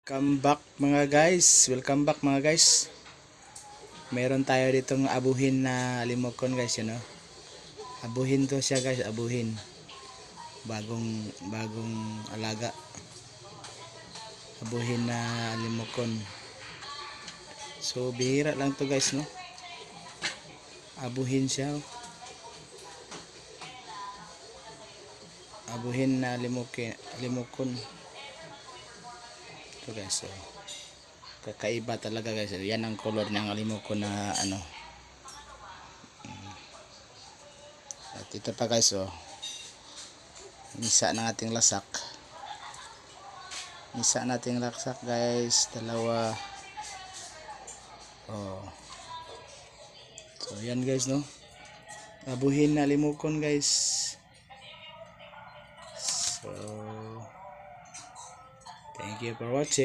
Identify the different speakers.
Speaker 1: Welcome back mga guys. Welcome back mga guys. Meron tayo ditong abuhin na limokon guys, yun, no? Abuhin to siya guys, abuhin. Bagong alaga. Abuhin na limokon. So bihira lang to guys, no? Abuhin siya. Abuhin na limokon. Ito guys, so kakaiba talaga guys. Yan ang color ng limokon na ano. At ito pa guys, oh. Misa ng ating lasak. Misa nating lasak guys, dalawa. Oh. So yan guys, no. Abuhin na limokon guys. So thank you for watching.